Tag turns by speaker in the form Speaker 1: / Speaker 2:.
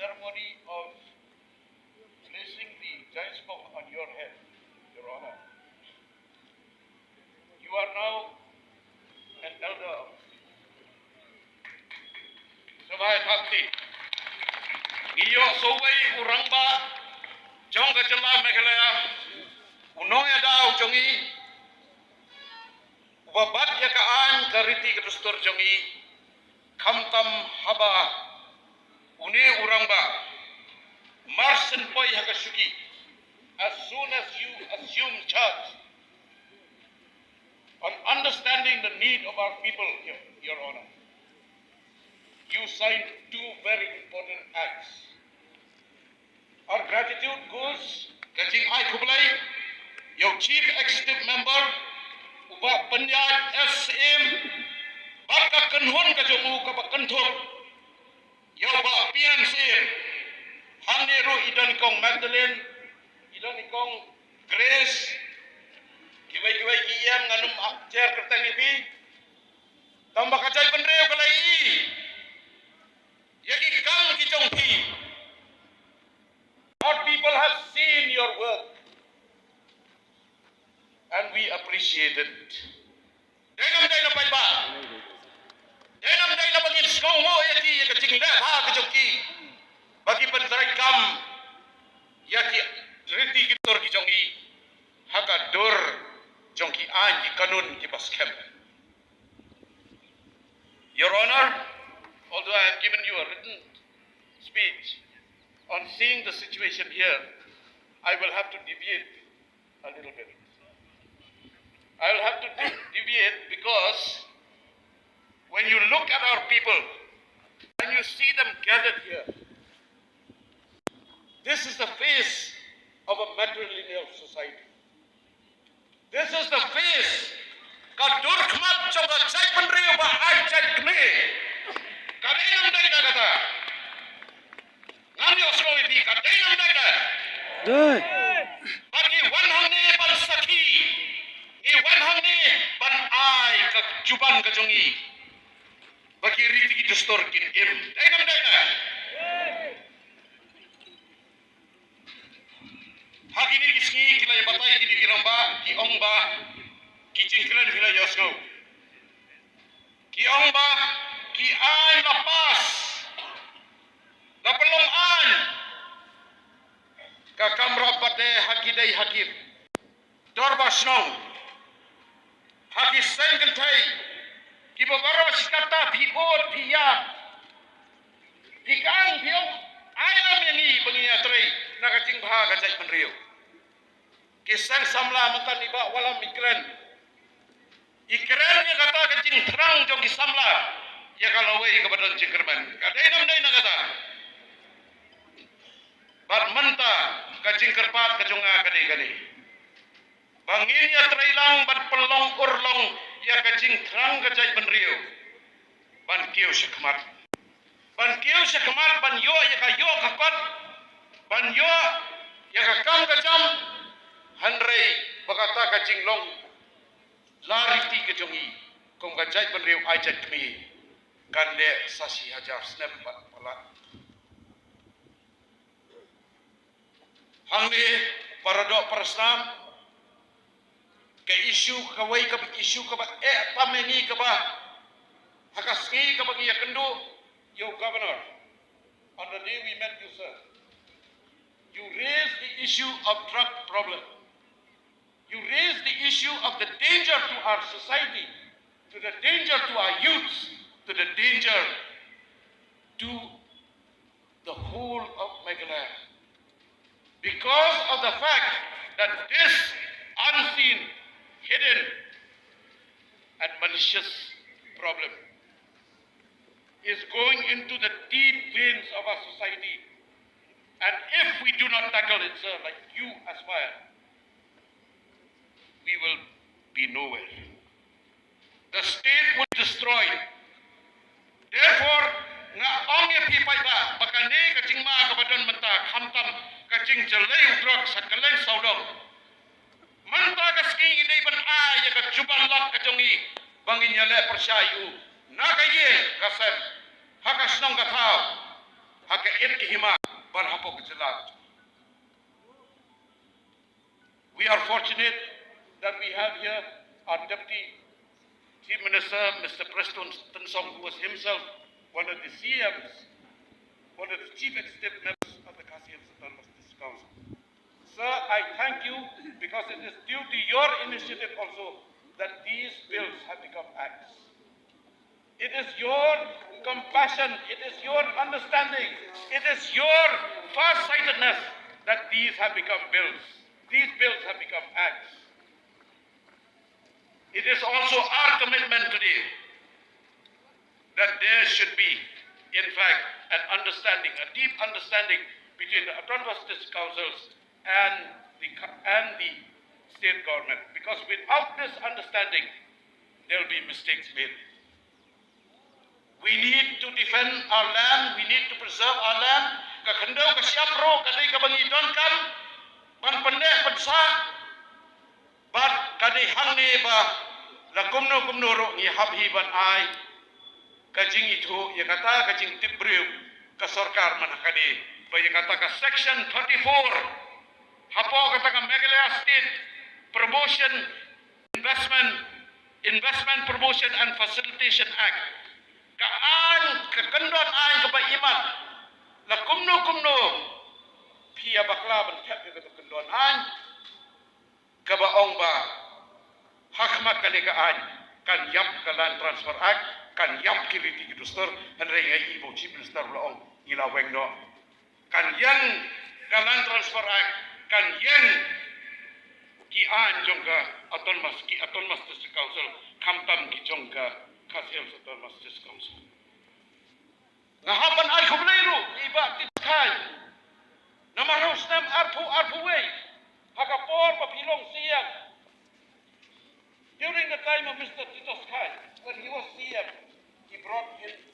Speaker 1: ceremony of placing the Pynskhem on your head, Your Honor. You are now an elder of Sabay Thakti. Iyo sowai Rangbah jong kajala Meghalaya unong daw jongi ubabat yakaan kariti kedustur jongi kamtam haba une Rangbah marsen poi hakasuki as soon as you assume charge on understanding the need of our people, Your Honor. You signed two very important acts. Our gratitude goes Kajing Ai Kublai, your Chief Executive Member, Uba Panyat SM, Baka Kanhon Kajongu Kabakanthok, Yoba Pian SM, Hangneru Idanikong Magdalene, Idanikong Grace, Kiwai Kiyam Nganum Chair Kertangipi, Tambah Kacai Penreo Kalai, Yaki Kang Kijongki. Our people have seen your work and we appreciate it. Denam dai pai ba. Denam dai na bangin Shnong mo yati kajing da ha kajongki. Bagi penterai kam yati riti kitor ki jongi haka dor jongki an ki kanun ki Pynskhem. Your Honor, although I have given you a written speech on seeing the situation here, I will have to deviate a little bit. I will have to deviate because when you look at our people and you see them gathered here, this is the face of a matrilineal society. This is the face kadur khmat choga chai pandri ba ai chai kme kadai nam dai na kata ngani oslo iti kadai nam dai na dai bagi wan hangne ban sakhi ni wan hangne ban ai ka juban ka jongi bagi riti ki dustur kin im dai nam dai na hagini kiski kilai batai kini kiramba ki ongba ki jingklan hila yosno ki ongba ki an lapas na pelong an ka kamra pate hakidai hakim Dorbar Shnong haki Seng kynthei ki babaros kata piot piyam pikang piong ayam yangi pengiatrai nakacing bha kacai penriu ki Seng Samla mentan iba walam ikran ikran ni kata kacing terang jong ki Samla ya kalau wei kepada cingkerman kadai nam dai na kata bat menta kacing kerpat kajonga kadai kadai bangin ya trailang bat pelong urlong ya kacing terang kacai penriu ban kiu sekmat ban yo ya ka yo kakot ban yo ya ka kam kacam hanrei bakata kacing long lari ti kejongi kong kacai penriu ajat kmi kande sasi hajar snap pala hangne paradok paraslam ke isu kawai ka isu ka pamengi ka ba hakaski ka bagi yakendu your governor on the day we met you sir you raised the issue of drug problem. You raised the issue of the danger to our society, to the danger to our youths, to the danger to the whole of Meghalaya. Because of the fact that this unseen, hidden and malicious problem is going into the deep veins of our society. And if we do not tackle it, sir, like you aspire, we will be nowhere. The state would destroy. Therefore, nga ongya pipai ba bakane kacing ma kabadan menta khamtam kacing jelai udrok sakaleng saudong. Menta kaski idai ban ai ya kacuban lak kajongi bangin yale persyayu. Nakaye kasem haka Shnong kathau haka it hima barhapok jelat. We are fortunate that we have here our Deputy Chief Minister, Mr. Preston Pynskhem, who was himself one of the CMs, one of the chief executive members of the Kasiam Autonomous District Council. Sir, I thank you because it is due to your initiative also that these bills have become acts. It is your compassion, it is your understanding, it is your farsightedness that these have become bills. These bills have become acts. It is also our commitment today that there should be, in fact, an understanding, a deep understanding between the autonomous district councils and the state government. Because without this understanding, there will be mistakes made. We need to defend our land. We need to preserve our land. Kakandau kasyapro kadai kabangidon kan ban pandai pansa bat kadai hangne ba la kumno ro ni habhi ban ai kajing itu ya kata kajing tibriu ka sarkar man kadi ba ya kata ka section 34 hapo kata ka Meghalaya state promotion investment promotion and facilitation act kaan kakandon ai ka ba iman la kumno pia bakla ban kap ka kakandon ai ka ba ong ba hakmat kani ka ai kan yap ka land transfer act kan yap kiliti gidustor han rengai ibo chief minister laong ilaweng no kan yang ka land transfer act kan yang ki an jongka autonomous district council kamtam ki jongka Kasiam Autonomous District Council. Ngahapan ay kublero iba titkai. Namaros nam arpu way. Hakapor papilong siyang. During the time of Mr. Tito Sky, when he was CM, he brought in